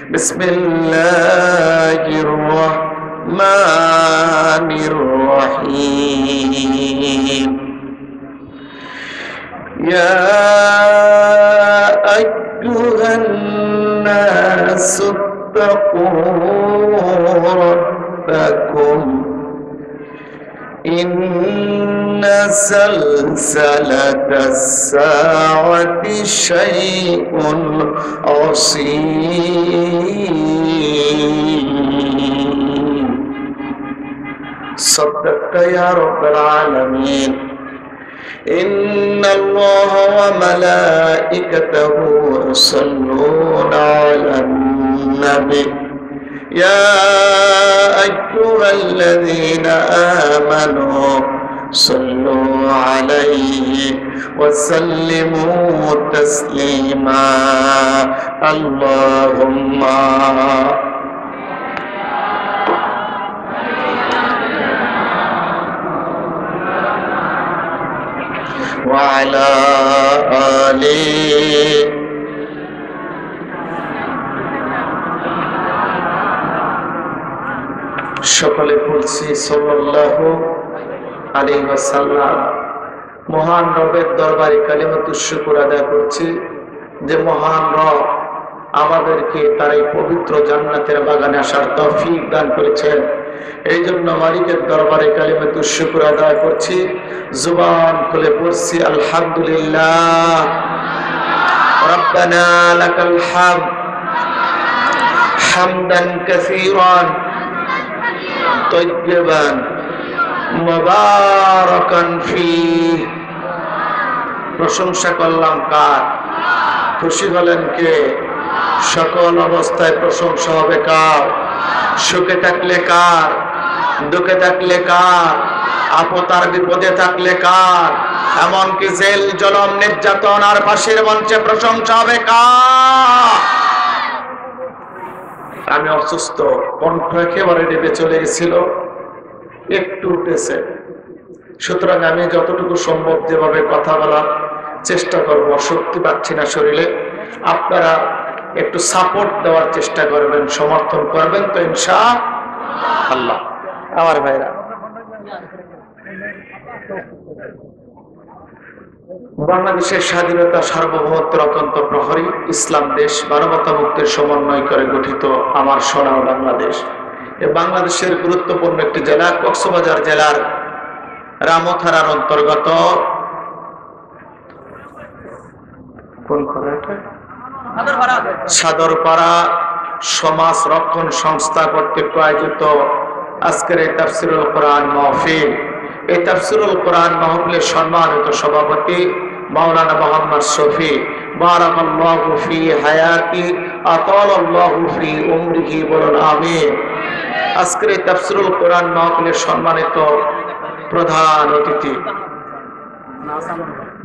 بسم الله الرحمن الرحيم يا أيها الناس اتقوا ربكم إن زلزلة الساعة شيء عظيم صدقت يا رب العالمين إن الله وملائكته يصلون على النبي يا أيها الذين آمنوا صلوا عليه وسلموا تسليما اللهم وعلى آله সকলে বলছি সাল্লাল্লাহু আলাইহি ওয়াসাল্লাম। মহান রবের দরবারে কালিমাতুশ শুকর আদায় করছি যে মহান রব আমাদেরকে তার এই পবিত্র জান্নাতের বাগানে আসার তৌফিক দান করেছেন। এই জন্য মালিকের দরবারে কালিমাতুশ শুকর আদায় করছি, জুবান খুলে পড়ছি আলহামদুলিল্লাহ। রব্বানা লাকাল হামদ হামদান কাসীরান তয়্যিবান মুবারাকান ফীহ। প্রশংসা করলাম কার? খুশি হলেন কে? সকল অবস্থায় প্রশংসা হবে কার? সুখে থাকলে কার? দুঃখে থাকলে কার? আপতার বিপদে থাকলে কার? এমনকি জেল জলম নির্যাতন আর ফাঁসির মঞ্চে প্রশংসা হবে কার? আমি অসুস্থ, কণ্ঠ একেবারে ডেবে চলে গেছিল, একটু উঠেছে। সুতরাং আমি যতটুকু সম্ভব যেভাবে কথা বলার চেষ্টা করব, শক্তি পাচ্ছি না শরীরে। আপনারা একটু সাপোর্ট দেওয়ার চেষ্টা করবেন, সমর্থন করবেন তো ইনশাআল্লাহ। আমার ভাইরা, বাংলাদেশের স্বাধীনতা সার্বভৌমত্বের অত্যন্ত প্রহরী ইসলাম দেশ, মানবতা মুক্তির সমন্বয় করে গঠিত আমার সোনার বাংলাদেশ। এই বাংলাদেশের গুরুত্বপূর্ণ একটি জেলা, কক্সবাজার জেলার রামু থানার অন্তর্গত সাদরপাড়া সমাজ রক্ষণ সংস্থা কর্তৃক আয়োজিত আজকের এই তাফসিরুল কোরআন মাহফিল। এই তাফসিরুল কোরআন মাহফিলের সম্মানিত সভাপতি মাওলানা মোহাম্মদ শফি, বারাকাল্লাহু ফি হায়াতি আতালাল্লাহু ফি উমরিহি, বলুন আমিন। আজকের এই তাফসিরুল কোরআন মাহফিলের সম্মানিত প্রধান অতিথি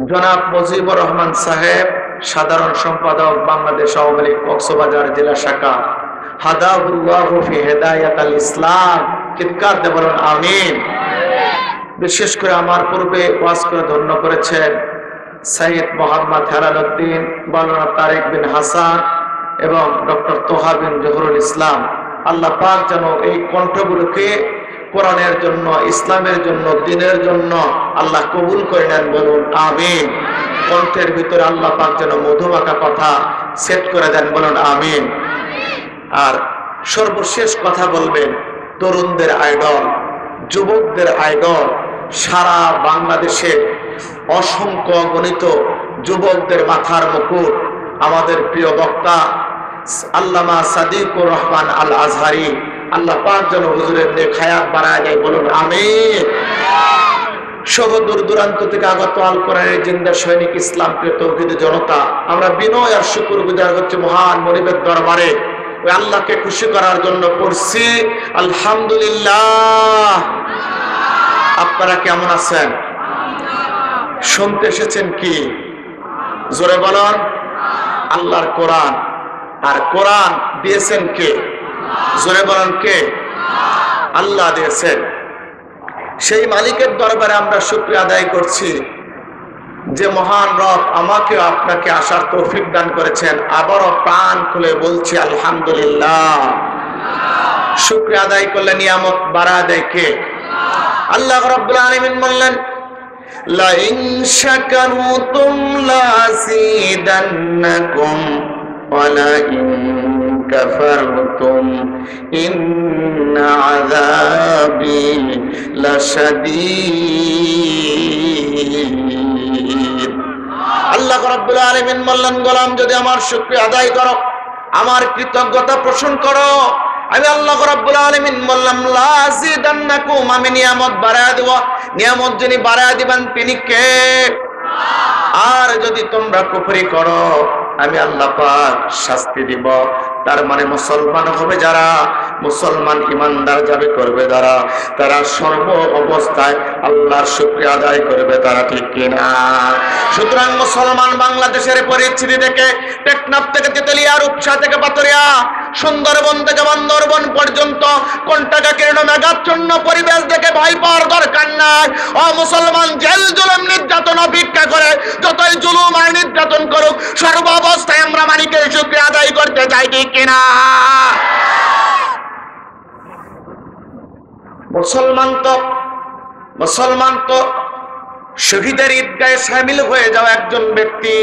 জনাব মুজিবুর রহমান সাহেব, সাধারণ সম্পাদক বাংলাদেশ আওয়ামী লীগ কক্সবাজার জেলা শাখা, হাদাহুল্লাহু ফি হিদায়াতাল ইসলাম। চিৎকার দিয়ে বলুন আমিন। বিশেষ করে আমার পূর্বে ওয়াজ করে ধন্য করেছেন সৈয়দ মোহাম্মদ হেলাল উদ্দিন, মাওলানা তারেক বিন হাসান এবং ডক্টর তোহা বিন জহুরুল ইসলাম। আল্লাহ পাক যেন এই কণ্ঠগুলোকে কোরআনের জন্য, ইসলামের জন্য, দ্বীনের জন্য আল্লাহ কবুল করে নেন, বলুন আমিন। কণ্ঠের ভিতরে আল্লাহ পাক যেন মধুমাখা কথা সেট করে দেন, বলুন আমিন। আর সর্বশেষ কথা বলবেন তরুণদের আইডল, যুবকদের আইডল, সারা বাংলাদেশে অসংখ্য গণিত যুবকদের মাথার মুকুট, আমাদের প্রিয় বক্তা আল্লামা সাদিকুর রহমান আল আজহারি। আল্লাহ পাক যেন হুজুরের নেক হায়াত বাড়ায় দেয়, বলুন আমিন। সহ দূর দূরান্ত থেকে আগত আল কোরআনের জিন্দা সৈনিক, ইসলাম প্রিয় তৌহিদি জনতা, আমরা বিনয় আর শুকরগুজার হচ্ছে মহান মনিবের দরবারে ওই আল্লাহকে খুশি করার জন্য পড়ছি আলহামদুলিল্লাহ। আপনারা কেমন আছেন? শুনতে এসেছেন কি? জোরে বলুন। আল্লাহর কোরআন, আর কোরআন দিয়েছেন কে? জোরে বলুন কে? আল্লাহ দিয়েছেন। সেই মালিকের দরবারে আমরা শুকরিয়া আদায় করছি যে মহান রব আমাকে আপনাকে আসার তৌফিক দান করেছেন। আবারও প্রাণ খুলে বলছি আলহামদুলিল্লাহ। শুকরিয়া আদায় করলে নিয়ামত বাড়া দেয় কে? আল্লাহ রাব্বুল আলামিন বললেন, লা ইন শাকারতুম লাযিদান্নাকুম ওয়া লা ইন কাফারতুম ইন্না আযাবি লাশাদীদ। আল্লাহ রাব্বুল আলামিন বললেন, গোলাম যদি আমার শুকরিয়া আদায় করো, আমার কৃতজ্ঞতা পোষণ করো, আমি আল্লাহ রাব্বুল আলামিন বললাম লাযিদান্নাকুম, আমি নিয়ামত বাড়ায় দেব। নিয়ামত যিনি বাড়ায় দিবেন তিনি কে? আর যদি তোমরা কুফরি করো আমি আল্লাহ পাক শাস্তি দিব। তার মানে মুসলমান হবে যারা, মুসলমান ইমানদার যাবে করবে যারা, তারা সর্ব অবস্থায় আল্লাহর শুকরিয়া আদায় করবে, তারা ঠিক কিনা? সুতরাং মুসলমান বাংলাদেশের পরিস্থিতি থেকে টেকনাফ থেকে তেতুলিয়া, রূপসা থেকে পাথরিয়া, সুন্দরবন থেকে বান্দরবন পর্যন্ত কোনটাকা কিরণ মেঘাচ্ছন্ন পরিবেশ দেখে ভয় পাওয়ার দরকার নাই। ও মুসলমান, জেল জুলুম নির্যাতন অপেক্ষা করে যতই জুলুম আর নির্যাতন করুক, সর্ব অবস্থায় আমরা মালিকের শুকরিয়া আদায় করতে চাই, ঠিক কিনা? মুসলমান তো শহীদের ঈদগাহে শামিল হয়ে যাওয়া একজন ব্যক্তি,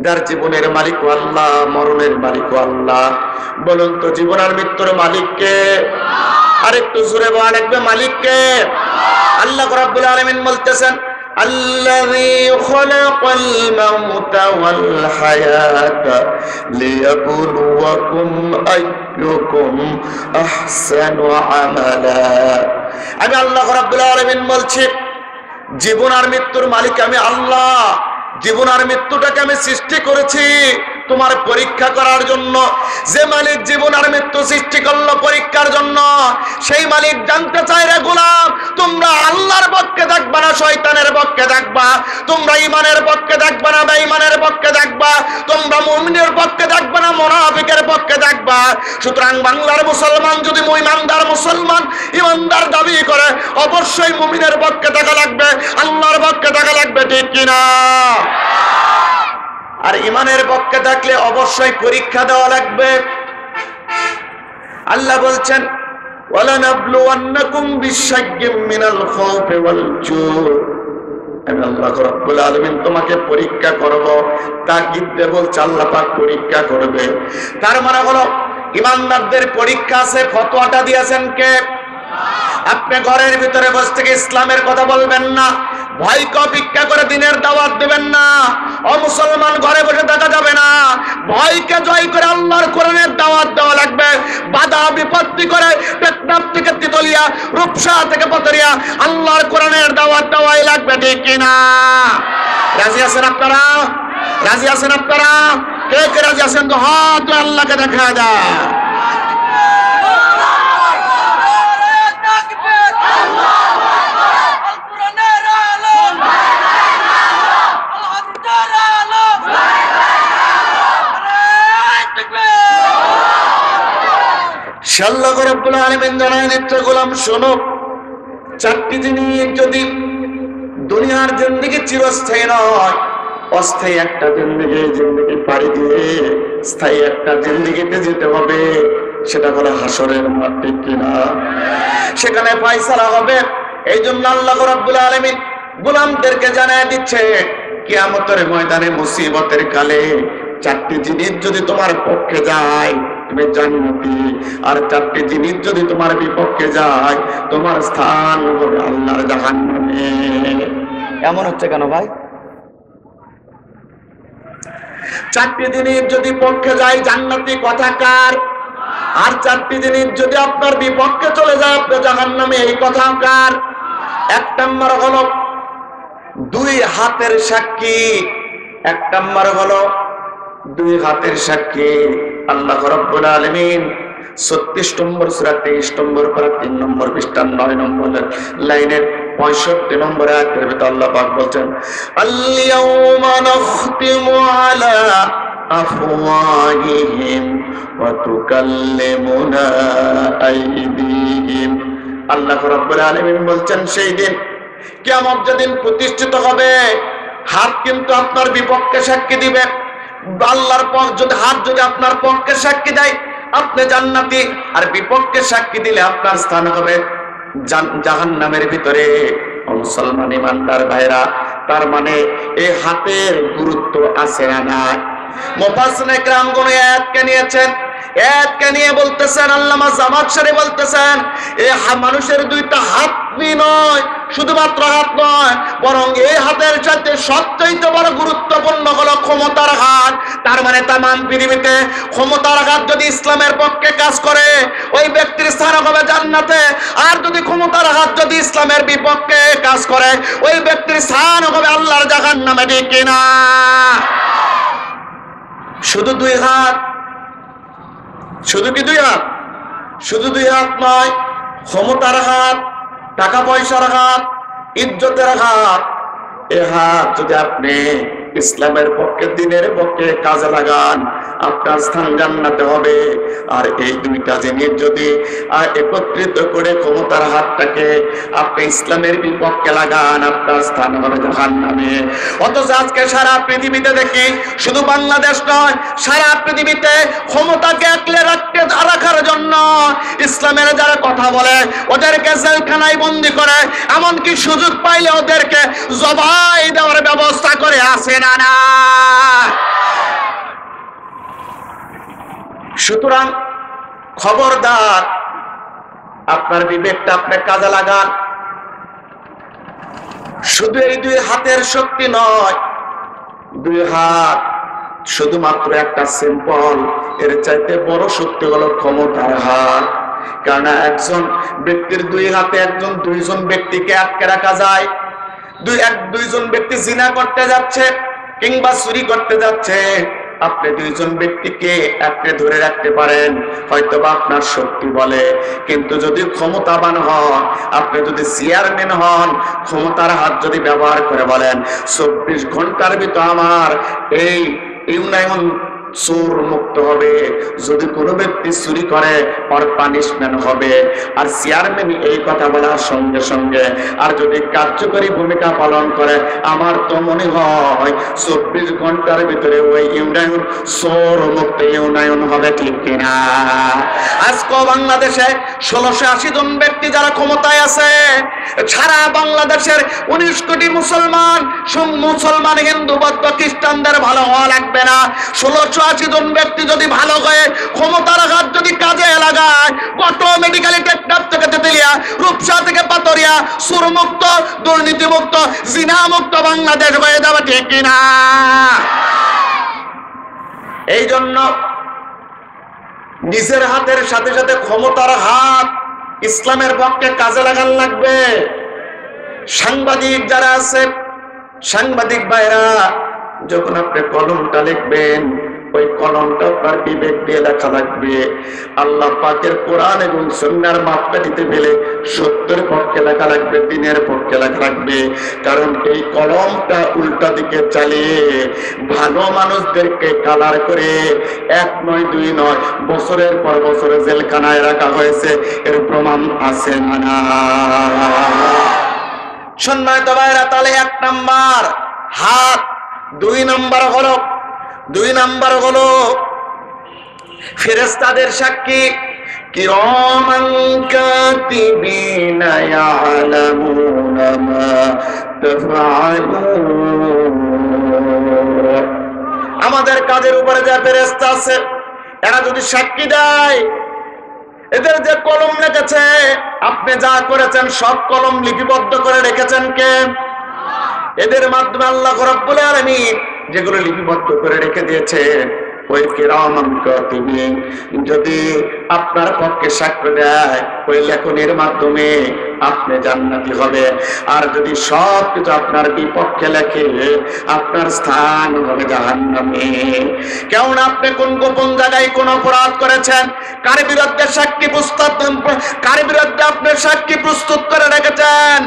যার জীবনের মালিক আল্লাহ, মরণের মালিক আল্লাহ। বলুন তো জীবন আর মৃত্যুর মালিককে? আরেকটু জোরে বলা লাগবে, মালিককে? আল্লাহ রাব্বুল আলামিন বলতেছেন, الذي خلق الموت والحياة ليبلوكم أيكم أحسن عملا। আমি আল্লাহ রাব্বুল আলামিন বলছি, জীবন আর মৃত্যুর মালিক আমি আল্লাহ। জীবন আর মৃত্যুটাকে আমি সৃষ্টি করেছি তোমার পরীক্ষা করার জন্য। যে মালিক জীবন আর মৃত্যু সৃষ্টি করলো পরীক্ষার জন্য, সেই মালিক জানতে চায়, রে গোলাম, তোমরা আল্লাহর পক্ষে থাকবা না শয়তানের পক্ষে থাকবা? তোমরা ইমানের পক্ষে থাকবা না বেঈমানের পক্ষে থাকবা? তোমরা মুমিনের পক্ষে থাকবা না মুনাফিকের পক্ষে থাকবা? সুতরাং বাংলার মুসলমান যদি ইমানদার মুসলমান, ইমানদার দাবি করে, অবশ্যই মুমিনের পক্ষে থাকা লাগবে, আল্লাহর পক্ষে থাকা লাগবে, ঠিক কিনা? আর ইমানের পক্ষে থাকলে অবশ্যই পরীক্ষা দেওয়া লাগবে। আল্লাহ বলছেন, ওয়ালানাবলুওয়ান্নাকুম বিশাইয়্যিম মিনাল খাউফি ওয়াল জু'। আমি আল্লাহ রাব্বুল আলামিন তোমাকে পরীক্ষা করব। তাকিদ দিয়ে বলছে আল্লাহ পাক পরীক্ষা করবে। তার মানে হলো ইমানদারদের পরীক্ষা আছে। ফতোয়াটা দিয়েছেন কে? আপনি ঘরের ভিতরে বসে থেকে ইসলামের কথা বলবেন না, ভয়কে অপেক্ষা করে দিনের দাওয়াত দেবেন না। অমুসলমান ঘরে বসে থাকা যাবে না, ভয়কে জয় করে আল্লাহর কোরআনের দাওয়াত দেওয়া লাগবে। বাধা বিপত্তি করে টেকনাফ থেকে তেতুলিয়া, রূপসা থেকে পাথরিয়া আল্লাহর কোরআনের দাওয়াত দেওয়াই লাগবে, ঠিক কিনা? রাজি আছেন আপনারা? রাজি আছেন আপনারা? কে কে রাজি আছেন? তো হাত আল্লাহকে দেখা যায়। আল্লাহ রাব্বুল আলামিন জানায় দিচ্ছে, গোলাম শোনো, চারটি জিনিস যদি দুনিয়ার জিন্দেগি চিরস্থায়ী নয়, অস্থায়ী একটা জিন্দেগি পাড়ি দিয়ে স্থায়ী একটা জিন্দেগিতে যেতে হবে। সেটা হলো হাসরের মাঠ, ঠিক কিনা? সেখানে ফয়সালা হবে। এই জন্য আল্লাহ রাব্বুল আলামিন গোলামদেরকে জানায় দিচ্ছে, কিয়ামতের ময়দানে মুসিবতের কালে চারটি জিনিস যদি তোমার পক্ষে যায় তুমি জান্নাতি, আর চারটি জিনিস যদি তোমার বিপক্ষে যায় তোমার স্থান হবে আল্লাহর জাহান্নামে। এমন হচ্ছে কেন ভাই? চারটি জিনিস যদি পক্ষে যায় জান্নাতি কথাকার, আর চারটি জিনিস যদি আপনার বিপক্ষে চলে যায় আপনি জাহান্নামে, এই কথাকার। এক নম্বর হলো দুই হাতের সাক্ষী। এক নম্বর হলো দুই হাতের সাক্ষী। আল্লাহ রাব্বুল আলামিন 36 নম্বর সূরা 23 নম্বর পারা 3 নম্বর পৃষ্ঠা 9 নম্বর লাইনের 65 নম্বর আয়াতের ভিতর আল্লাহ পাক বলেন, আল-ইয়াওমা নাখতিমু আলা আফওয়াহিহিম ওয়া তুকাল্লিমুনা আইদিহিম। আল্লাহ রাব্বুল আলামিন বলছেন, সেই দিন কিয়ামত যেদিন প্রতিষ্ঠিত হবে, হাত কিন্তু আপনার বিপক্ষে সাক্ষী দিবে। আল্লাহর হাত যদি আপনার পক্ষে সাক্ষী দেয় আপনি জান্নাতি, আর বিপক্ষে সাক্ষী দিলে আপনার স্থান হবে জাহান্নামের ভিতরে। মুসলমান ইমানদার ভাইরা, তার মানে এই হাতের গুরুত্ব আছে না নাই? মুফাসসিরিনে কেরামগণ এই আয়াতকে নিয়েছেন, আয়াতকে নিয়ে বলতেছেন, আল্লামা জামাখশরী বলতেছেন এই মানুষের দুইটা হাত নয়, শুধুমাত্র হাত নয়, বরং এই হাতের সাথে সবচেয়ে বড় গুরুত্বপূর্ণ হলো ক্ষমতার হাত। তার মানে তামাম পৃথিবীতে ক্ষমতার হাত যদি ইসলামের পক্ষে কাজ করে ওই ব্যক্তির স্থান হবে জান্নাতে, আর যদি ক্ষমতার হাত যদি ইসলামের বিপক্ষে কাজ করে ওই ব্যক্তির স্থান হবে আল্লাহর জাহান্নামে। ঠিক কিনা? শুধু দুই হাত, শুধু কি দুই হাত? শুধু দুই হাত নয়, ক্ষমতার হাত, টাকা পয়সার হাত, ইজ্জতের হাত। এ হাত যদি আপনি ইসলামের পক্ষে, দিনের পক্ষে কাজে লাগান আপনার স্থান জান্নাতে হবে। আর এই দুইটা জিনিস যদি একত্রিত করে ক্ষমতার হাতটাকে আপনি ইসলামের বিপক্ষে লাগান আপনার স্থান হবে জাহান্নামে। অথচ আজকে সারা পৃথিবীতে দেখি, শুধু বাংলাদেশ নয় সারা পৃথিবীতে ক্ষমতাকে একলে রাখার জন্য ইসলামের যারা কথা বলে ওদেরকে জেলখানায় বন্দি করে, এমনকি সুযোগ পাইলে ওদেরকে জবাই দেওয়ার ব্যবস্থা করে আসে না না। সুতরাং খবরদার আপনার বিবেকটা আপনি কাজে লাগান। শুধু এই দুই হাতের শক্তি নয়, দুই হাত শুধুমাত্র একটা সিম্পল, এর চাইতে বড় শক্তি হলো ক্ষমতার হাত। কারণ একজন ব্যক্তির দুই হাতে দুইজন ব্যক্তিকে আটকে রাখা যায়। দুইজন ব্যক্তি জিনা করতে যাচ্ছে কিংবা চুরি করতে যাচ্ছে, আপনি দুইজন ব্যক্তিকে আটকে ধরে রাখতে পারেন হয়তো বা আপনার শক্তি বলে। কিন্তু যদি ক্ষমতাবান হন, আপনি যদি চেয়ারম্যান হন, ক্ষমতার হাত যদি ব্যবহার করে বলেন 24 ঘন্টার ভিতর আমার এই ইউনিয়ন চোর মুক্ত হবে, যদি কোনো ব্যক্তি চুরি করে ওর পানিশমেন্ট হবে। আর চেয়ারম্যান এই কথা বলার সঙ্গে সঙ্গে আর যদি কার্যকরী ভূমিকা পালন করে, আমার তো মনে হয় 24 ঘন্টার ভিতরে ওই ইউনিয়ন চোর মুক্ত ইউনিয়ন হবে। ঠিক কিনা? আজকে বাংলাদেশে 1680 জন ব্যক্তি যারা ক্ষমতায় আছে, সারা বাংলাদেশের 19 কোটি মুসলমান, হিন্দু, বৌদ্ধ, খ্রিস্টানদের ভালো হওয়া লাগবে না। 1680 জন ব্যক্তি যদি ভালো হয়ে ক্ষমতার হাত যদি কাজে লাগায়, অটোমেটিক্যালি টেকনাফ থেকে তেতুলিয়া, রূপসা থেকে পাতরিয়া সুরমুক্ত, দুর্নীতিমুক্ত, জিনামুক্ত বাংলাদেশ হয়ে যাবে। ঠিক কিনা? এই জন্য নিজের হাতের সাথে সাথে ক্ষমতার হাত ইসলামের পক্ষে কাজে লাগান লাগবে। সাংবাদিক যারা আছে, সাংবাদিক ভাইরা, যখন আপনি কলমটা লিখবেন ওই কলমটা আপনার বিবেক দিয়ে লেখা লাগবে। আল্লাহ পাকের কোরআন এবং সুন্নাহর মাপকাঠিতে ফেলে সত্যের পক্ষে লেখা লাগবে, দিনের পক্ষে লেখা লাগবে। কারণ এই কলমটা উল্টা দিকে চালিয়ে ভালো মানুষদেরকে কালার করে 1 নয় 2 নয় বছরের পর বছরে জেলখানায় রাখা হয়েছে, এর প্রমাণ আছে না? সম্মানিত ভাইরা, তাহলে 1 নাম্বার হাত, 2 নাম্বার হলো ফেরেশতাদের সাক্ষী। কিরামান কাতিবিনা ইয়ালামুনা মা তাফআলুন। আমাদের কাদের উপরে যে ফেরেশতা আছে এরা যদি সাক্ষী দেয়, এদের যে কলম রেখেছে, আপনি যা করেছেন সব কলম লিপিবদ্ধ করে রেখেছেন কে? এদের মাধ্যমে আল্লাহ রাব্বুল আলামিন যেগুলো লিপিবদ্ধ করে রেখে দিয়েছেন, ওই কিরামান কাতিবিন যদি আপনার পক্ষে সাক্ষ্য দেয়, ওই লেখনের মাধ্যমে আপনি জান্নাতি হবে। আর যদি সব কিছু আপনার বিপক্ষে লেখে, আপনার স্থান হবে জাহান্নামে। কেমন আপনি কোন গোপন জায়গায় কোন অপরাধ করেছেন, কার বিরুদ্ধে আপনি সাক্ষী প্রস্তুত করে রেখেছেন,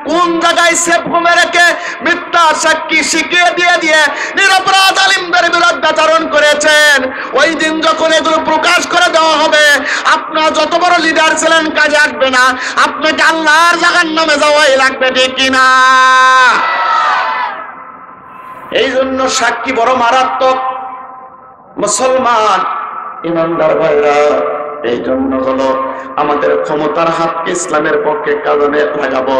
কোন জায়গায় সেফ হোমে রেখে মিথ্যা সাক্ষী শিখিয়ে দিয়ে নিরপরাধ আলিমদের বিরুদ্ধে আচরণ করেছেন, ওই দিন যখন এগুলো প্রকাশ করে দেওয়া হবে, আপনার যত বড় লিডার ছিলেন কাজে আসবে না, আপনাকে আল্লাহর জাহান্নামে যাওয়াই লাগবে। ঠিক কিনা? এই জন্য সাক্ষী বড় মারাত্মক। মুসলমান ইমানদার ভাইরা, এই জন্য হলো আমাদের ক্ষমতার হাতকে ইসলামের পক্ষে কাজে লাগাবো।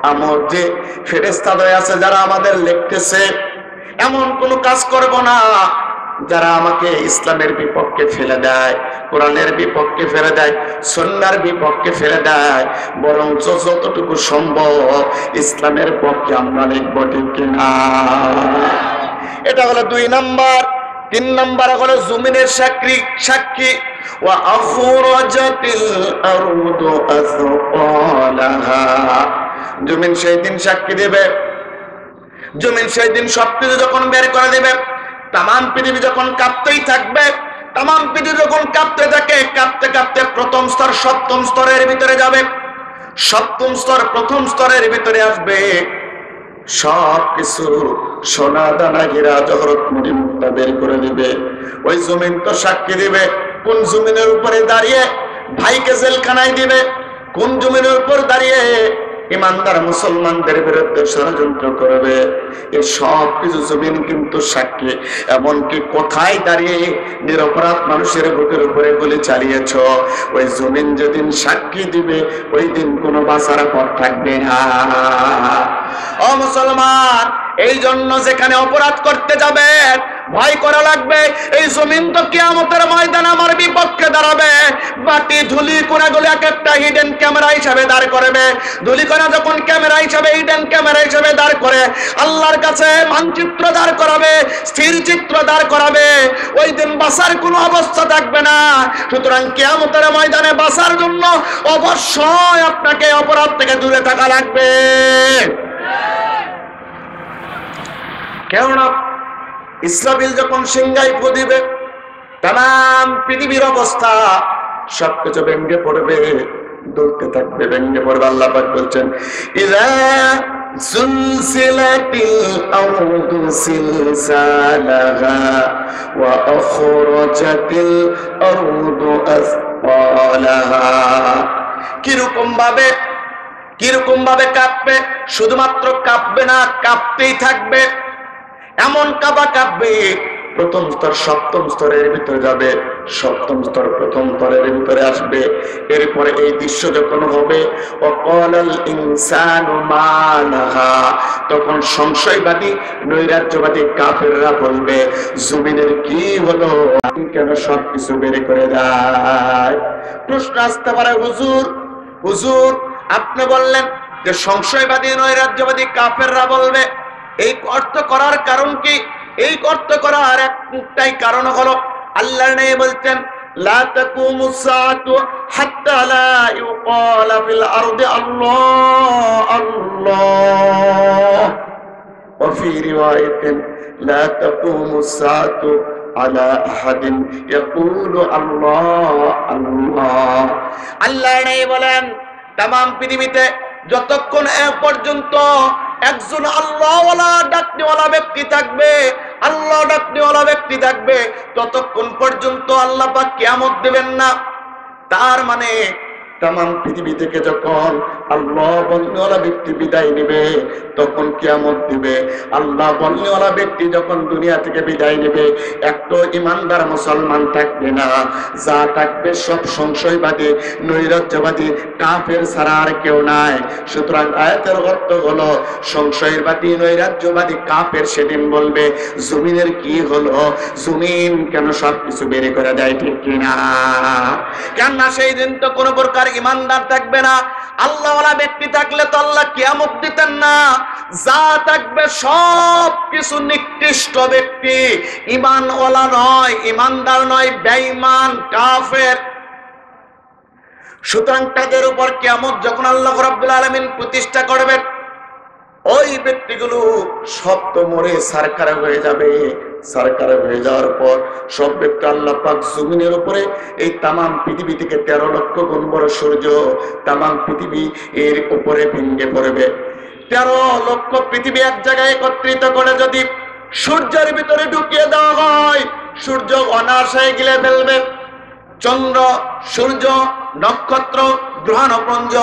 আমার যে ফেরেশতাদ্বয় আছে যারা আমাদের লিখতেছে, এমন কোনো কাজ করব না যারা আমাকে ইসলামের বিপক্ষে ফেলে দেয়, কোরআনের বিপক্ষে ফেলে দেয়, সুন্নাহর বিপক্ষে ফেলে দেয়। বরং যতটুকু সম্ভব ইসলামের পক্ষে আমরা লিখব, ঠিক কিনা? এটা হলো 2 নাম্বার। 3 নাম্বার হলো জমিনের সাক্ষী। ওয়া আখরাজাতিল আরদু আসফালাহা। জমিন সেই দিন সাক্ষী দেবে, জমিন সেই দিন সবকিছু যখন বের করে দেবে, তামাম পৃথিবী যখন কাঁপতেই থাকবে, তামাম পৃথিবী যখন কাঁপতে থাকে, কাঁপতে কাঁপতে প্রথম স্তর সপ্তম স্তরের ভিতরে যাবে, সপ্তম স্তর প্রথম স্তরের ভিতরে আসবে। সব কিছু সোনা দানা হীরা জহরত মণি মুক্তা বের করে দিবে। ওই জমিন তো সাক্ষী দিবে কোন জমিনের উপরে দাঁড়িয়ে ভাইকে জেলখানায় দিবে, কোন জমিনের উপর দাঁড়িয়ে ইমানদার মুসলমানদের বিরুদ্ধে ষড়যন্ত্র করবে। এই সব কিছু জমিন কিন্তু সাক্ষী। এমনকি কোথায় দাঁড়িয়ে নিরপরাধ মানুষের বুকের উপরে গুলি চালিয়েছ, ওই জমিন যেদিন সাক্ষী দিবে ওই দিন কোনো বাঁচার পথ থাকবে না। ও মুসলমান, এই জন্য যেখানে অপরাধ করতে যাবে ভয় করা লাগবে। এই জমিন তো কিয়ামতের ময়দানে আমার বিপক্ষে দাঁড়াবে। মাটি ধুলি কোনাগুলো এক একটা হিডেন ক্যামেরা হিসাবে দাঁড় করবে। ধুলি কোনা যখন ক্যামেরা হিসাবে, হিডেন ক্যামেরা হিসাবে দাঁড় করে আল্লাহর কাছে মানচিত্র দাঁড় করাবে, স্থির চিত্র দাঁড় করাবে, ওই দিন বাঁচার কোনো অবস্থা থাকবে না। সুতরাং কিয়ামতের ময়দানে বাঁচার জন্য অবশ্যই আপনাকে অপরাধ থেকে দূরে থাকা লাগবে। কেননা ইসরাফিল যখন সিংহায় ফু দিবে, তাম পৃথিবীর অবস্থা সবকিছু ভেঙে পড়বে, দুলতে থাকবে, ভেঙে পড়বে। আল্লাহ পাক বলছেন, ইযা সুলসিলাতিল আরদু সিলসালাহা ওয়া আখরাজাতিল আরদু আসফালাহা। কিরকম ভাবে কাঁপবে? শুধুমাত্র কাঁপবে না, কাঁপতেই থাকবে। এমন কাঁপবে, প্রথম স্তর সপ্তম স্তরের ভিতরে যাবে, সপ্তম স্তর প্রথম স্তরের ভিতরে আসবে। এরপরে এই দৃশ্য যখন হবে, ওয়াকালাল ইনসানু মা লাহা, তখন সংশয়বাদী নৈরাজ্যবাদী কাফেররা বলবে, জমিনের কি হলো, কেন সবকিছু বের করে দেয়? প্রশ্ন আসতে পারে, হুজুর আপনি বললেন যে সংশয়বাদী নৈরাজ্যবাদী কাফেররা বলবে, এই অর্থ করার কারণ কি? এই অর্থ করার একটাই কারণ হলো আল্লাহ নবী বলতেন, লা তাকুমুস সাআতু হাত্তা লা ইউকালা ফিল আরদি আল্লাহ আল্লাহ, ওয়া ফি রিওয়ায়াতিন লা তাকুমুস সাআতু আলা আহাদিন ইয়াকুলু আল্লাহ আল্লাহ। আল্লাহ নবী বলেন, তামাম পৃথিবীতে যতক্ষণ এ পর্যন্ত একজন আল্লাহওয়ালা ডাকনেওয়ালা ব্যক্তি থাকবে, আল্লাহ ডাকনেওয়ালা ব্যক্তি থাকবে, ততক্ষণ পর্যন্ত আল্লাহ পাক কিয়ামত দেবেন না। তার মানে তামাম পৃথিবী থেকে যখন আল্লাহ বলনেওয়ালা ব্যক্তি বিদায় নেবে তখন কিয়ামত দিবে। আল্লাহ বলনেওয়ালা ব্যক্তি যখন দুনিয়া থেকে বিদায় নেবে, একটা ইমানদার মুসলমান থাকবে না, যা থাকবে সব সংশয়বাদী নৈরাজ্যবাদী কাফের ছাড়া আর কেউ নাই। সুতরাং আয়াতের অর্থ হলো, সংশয়বাদী নৈরাজ্যবাদী কাফের সেদিন বলবে, জমিনের কি হলো, জমিন কেন সবকিছু বের করে দেয়, ঠিক কিনা? কেননা সেই দিন তো কোনো প্রকার ইমানদার থাকবে না। আল্লাহওয়ালা ব্যক্তি থাকলে তো আল্লাহ কিয়ামত দিতেন না। যা থাকবে সব কিছু নিকৃষ্ট ব্যক্তি, ইমানওয়ালা নয়, ইমানদার নয়, বেঈমান কাফের। সুতরাং তাদের উপর কিয়ামত যখন আল্লাহ রাব্বুল আলামিন প্রতিষ্ঠা করবেন, ওই ব্যক্তিগুলো সব তো মরে সারকার হয়ে যাবে। সারকার হয়ে যাওয়ার পর সব ব্যক্তি আল্লাহ পাক জমিনের উপরে এই তামাম পৃথিবী থেকে 13 লক্ষ গুণ বড় সূর্য তামাম পৃথিবী এর উপরে ভেঙে পড়বে। 13 লক্ষ পৃথিবী এক জায়গায় একত্রিত করে যদি সূর্যের ভিতরে ঢুকিয়ে দেওয়া হয়, সূর্য অনায়াসে গিলে ফেলবে। চন্দ্র, সূর্য, নক্ষত্র, গ্রহাণুপুঞ্জ,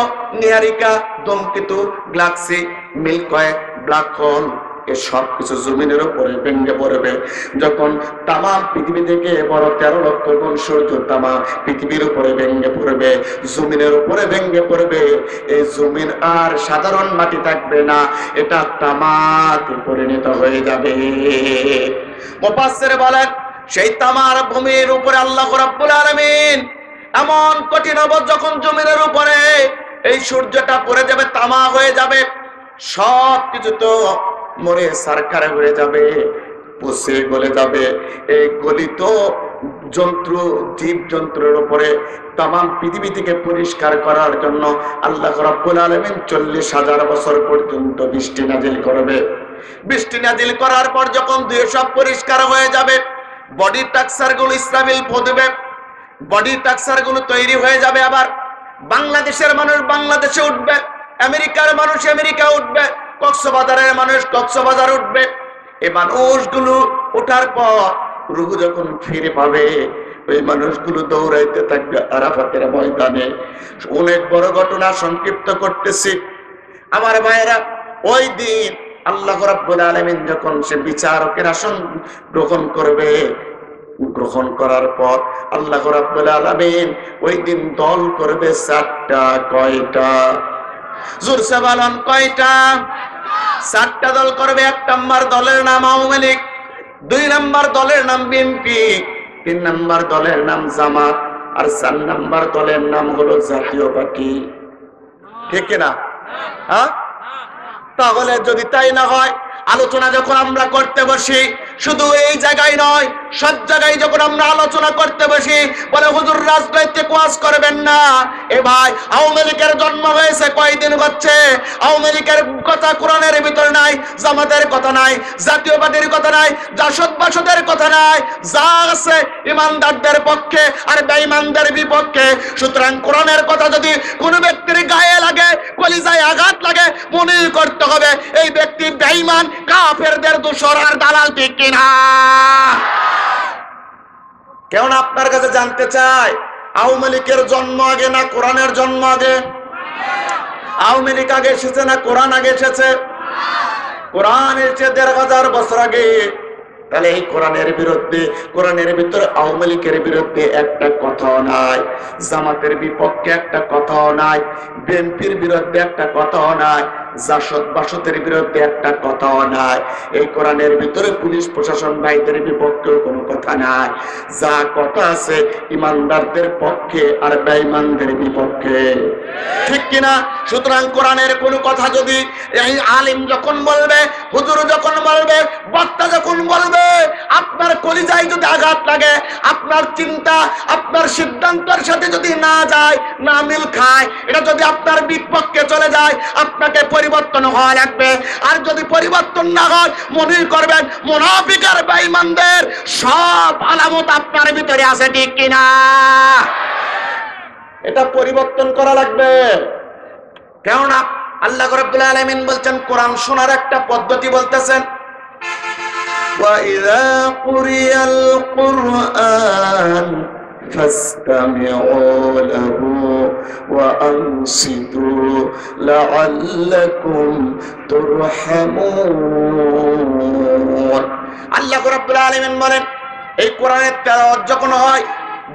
নীহারিকা, ধূমকেতু, galaxy, milky way, black hole, এ সব কিছু জমিনের উপরে ভেঙে পড়বে। যখন তামাম পৃথিবী থেকে বড় 13 লক্ষ গুণ সূর্য তামাম পৃথিবীর উপরে ভেঙে পড়বে, জমিনের উপরে ভেঙে পড়বে, এই জমিন আর সাধারণ মাটি থাকবে না, এটা তামাতে পরিণত হয়ে যাবে। মুফাসসির বলেন সেই তামার ভূমির উপরে আল্লাহ রাব্বুল আলামিন এমন কঠিন অবস্থা, যখন জমিনের উপরে এই সূর্যটা পড়ে যাবে, তামা হয়ে যাবে, সব কিছু তো মরে সারখার হয়ে যাবে, পচে গলে যাবে। এই গলিত যন্ত্র জীব যন্ত্রের উপরে তামাম পৃথিবী থেকে পরিষ্কার করার জন্য আল্লাহ রাব্বুল আলামিন 40,000 বছর পর্যন্ত বৃষ্টি নাজিল করবে। বৃষ্টি নাজিল করার পর যখন দুই সব পরিষ্কার হয়ে যাবে, বডি স্ট্রাকচার গুলো ইসরাফিল পড়বে, বডি স্ট্রাকচার গুলো তৈরি হয়ে যাবে। আবার বাংলাদেশের মানুষ বাংলাদেশে উঠবে, আমেরিকার মানুষ আমেরিকা উঠবে, কক্সবাজারের মানুষ কক্সবাজার উঠবে। এই মানুষগুলো ওঠার পর রূহ যখন ফিরে পাবে, ওই মানুষগুলো দৌড়াইতে থাকবে আরাফাতের ময়দানে। অনেক বড় ঘটনা সংক্ষিপ্ত করতেছি আমার ভাইয়েরা। ওই দিন আল্লাহ রাব্বুল আলামিন যখন সে বিচারকের আসন গ্রহণ করবে, গ্রহণ করার পর আল্লাহ রাব্বুল আলামিন ওই দিন দল করবে 4টা। কয়টা? জোরসে বলেন কয়টা? 4টা দল করবে। 1 নম্বর দলের নাম আওয়ামী লীগ, 2 নম্বর দলের নাম বিএনপি, 3 নম্বর দলের নাম জামাত, আর 4 নম্বর দলের নাম হলো জাতীয় পার্টি। ঠিক কিনা? হ্যাঁ? তাহলে যদি তাই না হয়, আলোচনা যখন আমরা করতে বসি, শুধু এই জায়গায় নয়, সব জায়গায় যখন আমরা আলোচনা করতে বসি, বলে হুজুর রাজনৈতিক ওয়াজ করবেন না। এ ভাই, আওয়ামী লীগের জন্ম হয়েছে কয়দিন হচ্ছে? আওয়ামী লীগের কথা কোরআনের ভিতর নাই, জামাতের কথা নাই, জাতীয় পার্টির কথা নাই, জাসদ বাসদের কথা নাই, যা আছে ইমানদারদের পক্ষে আর বেঈমানদের বিপক্ষে। সুতরাং কোরআনের কথা যদি কোনো ব্যক্তির গায়ে লাগে, কলিজায় আঘাত লাগে, মনে করতে হবে এই ব্যক্তি বেঈমান, কাফেরদের দোসর আর দালাল। ঠিক কিনা? কেন আপনার কাছে জানতে চাই, আওয়ামী লীগের জন্ম আগে না কোরআনের জন্ম আগে? আওয়ামী লীগ আগে এসেছে না কোরআন আগে এসেছে? কোরআন এসেছে 1500 বছর আগে। তাহলে এই কোরআনের বিরুদ্ধে, কোরআনের ভিতরে আওয়ামী লীগের বিরুদ্ধে একটা কথাও নাই, জামাতের বিপক্ষে একটা কথাও নাই, বিএনপির বিরুদ্ধে একটা কথাও নাই, জাসদ বাসদের বিরুদ্ধে একটা কথাও নাই। এই কোরআনের ভিতরে পুলিশ প্রশাসন ভাইদের বিপক্ষেও কোনো কথা নাই। যা কথা আছে ইমানদারদের পক্ষে আর বেঈমানদের বিপক্ষে। ঠিক কিনা? সুতরাং কোরআনের কোনো কথা যদি এই আলিম যখন বলবে, হুজুর যখন বলবে, বক্তা যখন বলবে, আপনার কলিজায় যদি আঘাত লাগে, আপনার চিন্তা আপনার সিদ্ধান্তের সাথে যদি না যায়, না মিল খায়, এটা যদি আপনার বিপক্ষে চলে যায়, আপনাকে পরিবর্তন হওয়া লাগবে। আর যদি পরিবর্তন না হয়, মনে করবেন মুনাফিক আর বেঈমানদের সব আলামত আপনার ভিতরে আছে। ঠিক কিনা? এটা পরিবর্তন করা লাগবে। কেননা আল্লাহ রাব্বুল আলামিন বলছেন, কোরআন শোনার একটা পদ্ধতি বলতেছেন, وَإِذَا قُرِئَ الْقُرْآنُ فَاسْتَمِعُوا لَهُ وَأَنصِتُوا لَعَلَّكُمْ تُرْحَمُونَ। আল্লাহ রাব্বুল আলামিন বলেন, এই কোরআনের তেলাওয়াত যখন হয়,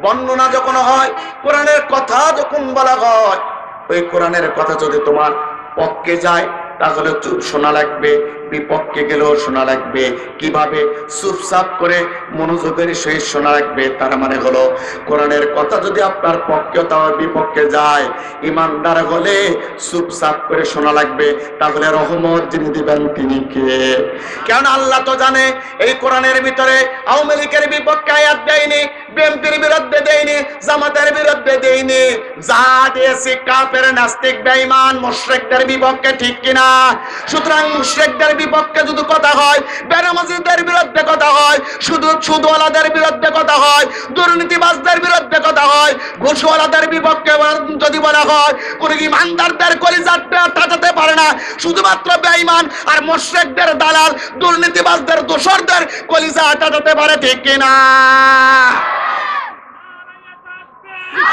বর্ণনা যখন হয়, কোরআনের কথা যখন বলা হয়, ওই কোরআনের কথা যদি তোমার পক্ষে যায় তাহলে চুপ শোনা লাগবে, বিপক্ষে গেলেও শোনা লাগবে। কিভাবে? চুপচাপ করে মনোযোগের সহিত শোনা লাগবে। তার মানে হলো কোরআনের কথা যদি আপনার পক্ষে অথবা বিপক্ষে যায়, ইমানদার হলে চুপচাপ করে শোনা লাগবে। তাহলে রহমত যিনি দিবেন তিনি কে? কেন আল্লাহ তো জানে এই কোরআনের ভিতরে আওয়ামী লীগের বিপক্ষে আয়াত দেয়নি, বিএনপির বিরুদ্ধে দেয়নি, জামাতের বিরুদ্ধে দেয়নি, যা দিয়েছি কাফের, নাস্তিক, বেঈমান, মুশরিকদের বিপক্ষে। ঠিক কিনা? সুতরাং মুশরিকদের বিপক্ষে যদি কথা হয়, বেনামাজিদের বিরুদ্ধে কথা হয়, শুধু সুদওয়ালাদের বিরুদ্ধে কথা হয়, দুর্নীতিবাজদের বিরুদ্ধে কথা হয়, ঘুষওয়ালাদের বিপক্ষে যদি বলা হয়, কোন ইমানদারদের কলিজাটা টাটাতে পারে না, শুধুমাত্র বেঈমান আর মুশরিকদের দালাল, দুর্নীতিবাজদের দোসরদের কলিজা টাটাতে পারে। ঠিক কিনা?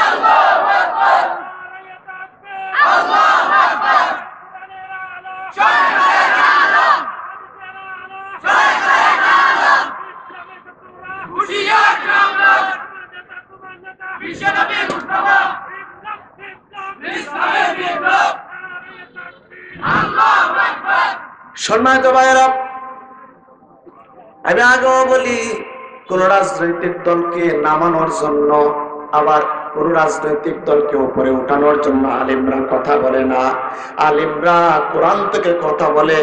আল্লাহু আকবার, আল্লাহু আকবার। সম্মানিত ভাইয়েরা, আমি আগেও বলি, কোন রাজনৈতিক দলকে নামানোর জন্য আবার কোন রাজনৈতিক দলকে উপরে উঠানোর জন্য আলেমরা কথা বলে না। আলেমরা কোরআন থেকে কথা বলে,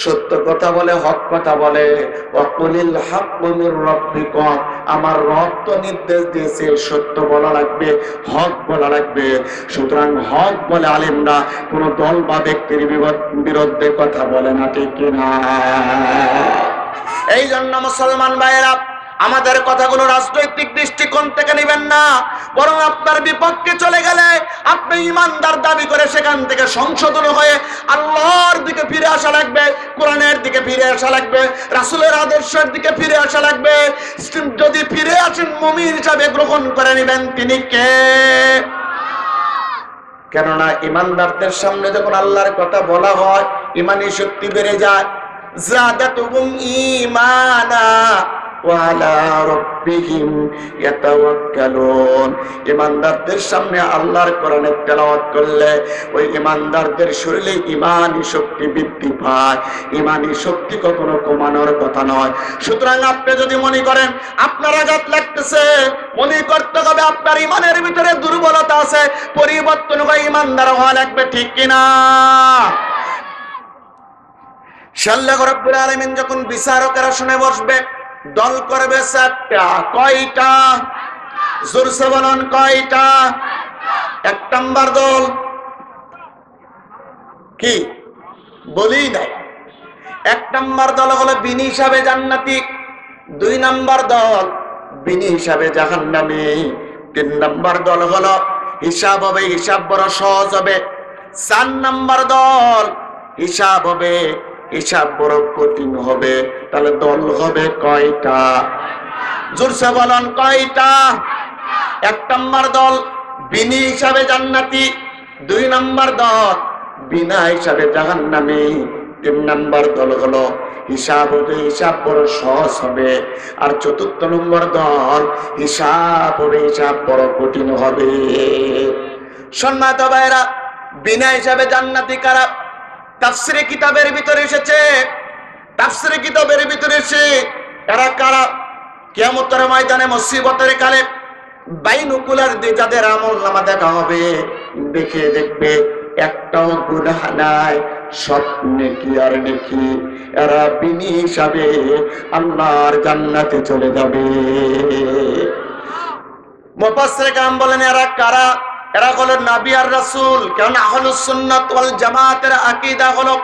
সত্য কথা বলে, হক কথা বলে। ওয়াকুলিল হাক্কু মির রাব্বিকুম, আমার রব তো নির্দেশ দিয়েছে সত্য বলা লাগবে, হক বলা লাগবে। সুতরাং হক বলে আলেমরা, কোন দল বা ব্যক্তির বিরুদ্ধে কথা বলে না, ঠিক কিনা? এই জন্য মুসলমান ভাইয়েরা, আমাদের কথাগুলো রাজনৈতিক দৃষ্টিকোণ থেকে নেবেন না, বরং আপনার বিপক্ষে চলে গেলে আপনি ইমানদার দাবি করে সেখান থেকে সংশোধন হয়ে আল্লাহর দিকে ফিরে আসা লাগবে, কোরআনের দিকে ফিরে আসা লাগবে, রাসূলের আদর্শের দিকে ফিরে আসা লাগবে। যদি ফিরে আসেন, মুমিন হিসাবে গ্রহণ করে নেবেন তিনি কে। কেননা ইমানদারদের সামনে যখন আল্লাহর কথা বলা হয়, ইমানি শক্তি বেড়ে যায়। যাদাতুহুম ঈমানা ওয়া আলা রাব্বিহিম ইয়াতাওয়াক্কালুন। ইমানদারদের সামনে আল্লাহর কোরআনের তেলাওয়াত করলে ওই ইমানদারদের শরীরে ঈমানি শক্তি বৃদ্ধি পায়। ঈমানি শক্তি কখনো কমানোর কথা নয়। সুতরাং আপনি যদি মনে করেন আপনার আঘাত লাগতেছে, মনে করতে হবে আপনার ঈমানের ভিতরে দুর্বলতা আছে, পরিবর্তন হয়ে ঈমানদার হওয়া লাগবে, ঠিক কিনা? আল্লাহ রাব্বুল আলামিন যখন বিচারকের আসনে বসবে, দল করবে চারটা। কয়টা? জোরসে বলুন, কয়টা? এক নাম্বার দল কি বলি নাই, এক নাম্বার দল হলো বিনি হিসাবে জান্নাতি, 2 নাম্বার দল বিনি হিসাবে জাহান্নামী, 3 নাম্বার দল হলো হিসাব হবে, হিসাব বড় সহজ হবে, 4 নাম্বার দল হিসাব হবে, হিসাব বড় কঠিন হবে। তাহলে দল হবে কয়টা? জোরসে বলুন, কয়টা? 1 নাম্বার দল বিনি হিসাবে জান্নাতি, 2 নাম্বার দল বিনা হিসাবে জাহান্নামী, 3 নাম্বার দল হলো হিসাব হবে, হিসাব বড় সহজ হবে, আর 4 নম্বর দল হিসাব হবে, হিসাব বড় কঠিন হবে। সম্মানিত ভাইরা, বিনা হিসাবে জান্নাতি কারা? তাফসীরে কিতাবের ভিতরে এসেছে, তাফসীরে কিতাবের ভিতরে এসে এরা কারা? কিয়ামতের ময়দানে মুসিবতের কালে বাইনুকুলার দিয়ে যাদের আমলনামা দেখা হবে, দেখে দেখবে একটাও গুনাহ নাই, সব নেকি আর নেকি। এরা বিনি হিসাবে আল্লাহর জান্নাতে চলে যাবে। মুফাসসির کرام বলেন এরা কারা? এরা হলো নবী আর রাসূল। কারণ আহলুস সুন্নাত ওয়াল জামাতের আকীদা হলো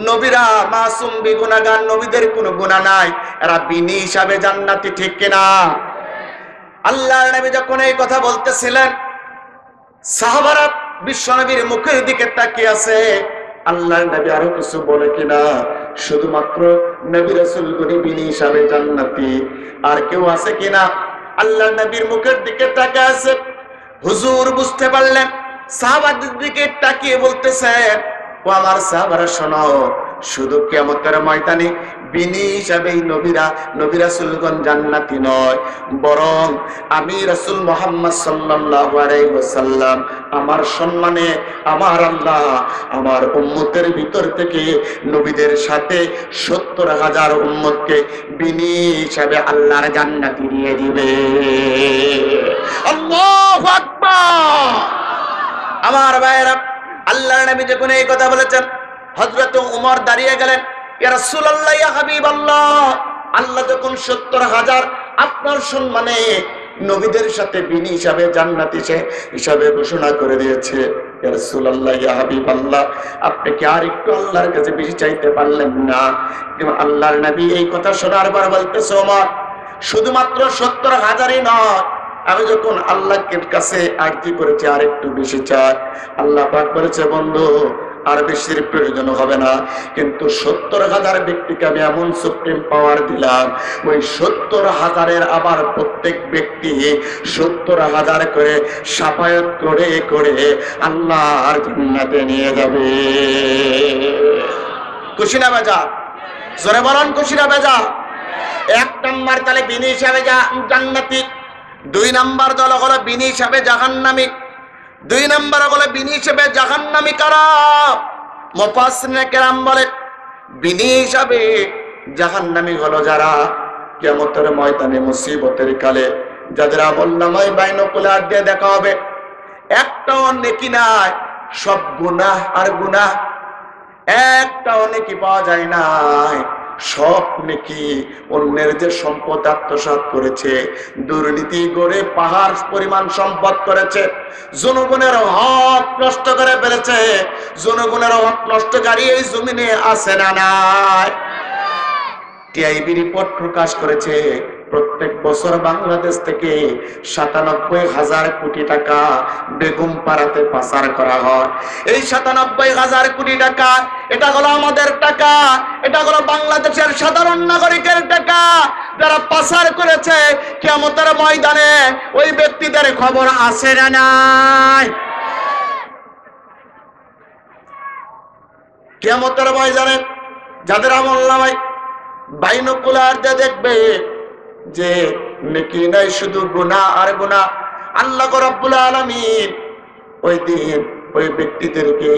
নবীরা মাসুম বেগুনাহগার, নবীদের কোনো গুনাহ নাই, এরা বিনি হিসাবে জান্নাতি, ঠিক কিনা? আল্লাহর নবী যখন এই কথা বলতেছিলেন, সাহাবারা বিশ্বনবীর মুখের দিকে তাকিয়ে আছে, আল্লাহর নবী আরো কিছু বলে কিনা? শুধুমাত্র নবী রাসূল বিনি হিসাবে জান্নাতি, আর কেউ আছে কিনা? আল্লাহর নবীর মুখের দিকে তাকিয়ে আছে। হুজুর বুঝতে পারলেন, সাহাবাদের দিকে তাকিয়ে বলতেছেন, ও আমার সাহাবারা শোনো, শুধু কিয়ামতের ময়দানে বিনি হিসাবে নবী রাসূলগণ জান্নাতি নয়, বরং আমি রাসূল মুহাম্মদ সাল্লাল্লাহু আলাইহি ওয়াসাল্লাম আমার সম্মানে আমার আল্লাহ আমার উম্মতের ভিতর থেকে নবীদের সাথে 70,000 উম্মতকে বিনি হিসাবে আল্লাহর জান্নাতি দিয়ে দিবে। আল্লাহু আকবার। আমার ভাইরা, আল্লাহর নবী যখন এই কথা বলেছেন, হযরত ওমর দাঁড়িয়ে গেলেন, ইয়া রাসূলুল্লাহ, ইয়া হাবিবাল্লাহ, আল্লাহ যখন 70,000 আপনার সম্মানে নবীদের সাথে বিনি হিসাবে জান্নাতি হিসাবে ঘোষণা করে দিয়েছে, ইয়া রাসূলুল্লাহ, ইয়া হাবিবাল্লাহ, আপনি কি আর একটু আল্লাহর কাছে বেশি চাইতে পারলেন না? কিন্তু আল্লাহর নবী এই কথা শোনার পর বলতেছে, ওমর, শুধুমাত্র 70,000ই নয়, আমি যখন আল্লাহর কাছে আরজি করেছি আর একটু বেশি চাই, আল্লাহ পাক বলেছে, বন্ধু আর বেশির প্রয়োজন হবে না, কিন্তু 70,000 ব্যক্তিকে আমি এমন সুপ্রিম পাওয়ার দিলাম, ওই 70,000-এর আবার প্রত্যেক ব্যক্তি 70,000 করে শাফায়াত করে করে আল্লাহর জান্নাতে নিয়ে যাবে। খুশি না বেজা? জোরে বলুন, খুশি না বেজা? 1 নাম্বার তাহলে বিনি হিসাবে জান্নাতি, 2 নাম্বার দল হলো বিনি হিসাবে জাহান্নামী, 2 নাম্বার হলো বিনি হিসাবে জাহান্নামী কারা? মুফাসসিরিনে কেরাম বলে বিনি হিসাবে জাহান্নামী হলো যারা কিয়ামতের ময়দানে মুসিবতের কালে, যাদের আমলনামায় বাইনকুলার দিয়ে দেখা হবে, একটাও নেকি নাই, সব গুনাহ আর গুনাহ, একটাও নেকি পাওয়া যায় না। সব নেকি অন্যের যে সম্পদ আত্মসাৎ করেছে, দুর্নীতি করে পাহাড় পরিমাণ সম্পদ করেছে, জনগণের হক নষ্ট করে ফেলেছে। জনগণের হক নষ্টকারী এই জমিনে আছে না নাই? টিআইবি রিপোর্ট প্রকাশ করেছে প্রত্যেক বছর বাংলাদেশ থেকে ৯৭,০০০ কোটি টাকা বেগমপাড়াতে পাচার করা হয়। এই ৯৭,০০০ কোটি টাকা, এটা হলো আমাদের টাকা, এটা হলো বাংলাদেশের সাধারণ নাগরিকের টাকা, যারা পাচার করেছে। কিয়ামতের ময়দানে ওই ব্যক্তিদের খবর আছে না নাই? কিয়ামতের ময়দানে যাদের আমলনামায় বাইনকুলার দিয়ে দেখবে যে নেকি নাই, শুধু গুনাহ আর গুনাহ, আল্লাহ রাব্বুল আলামিন ওই দিন ওই ব্যক্তিদেরকে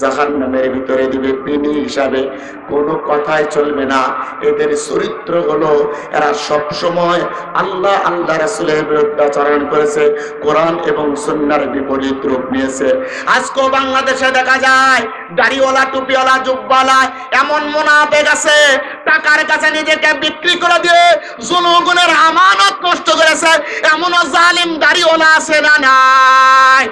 জাহান্নামের ভিতরে দিবে বিনি হিসাবে। কোনো কথাই চলবে না। এদের চরিত্র হলো এরা সব সময় আল্লাহ আল্লাহ রাসূলের বিরুদ্ধে আচরণ করেছে, কোরআন এবং সুন্নাহর বিপরীত রূপ নিয়েছে। আজকেও বাংলাদেশে দেখা যায় দাড়িওয়ালা, টুপিওয়ালা, জুব্বাওয়ালা এমন মুনাফিক আছে, টাকার কাছে নিজেকে বিক্রি করে দিয়ে জনগণের আমানত নষ্ট করেছে। এমনও জালিম দাড়িওয়ালা আছে না নাই?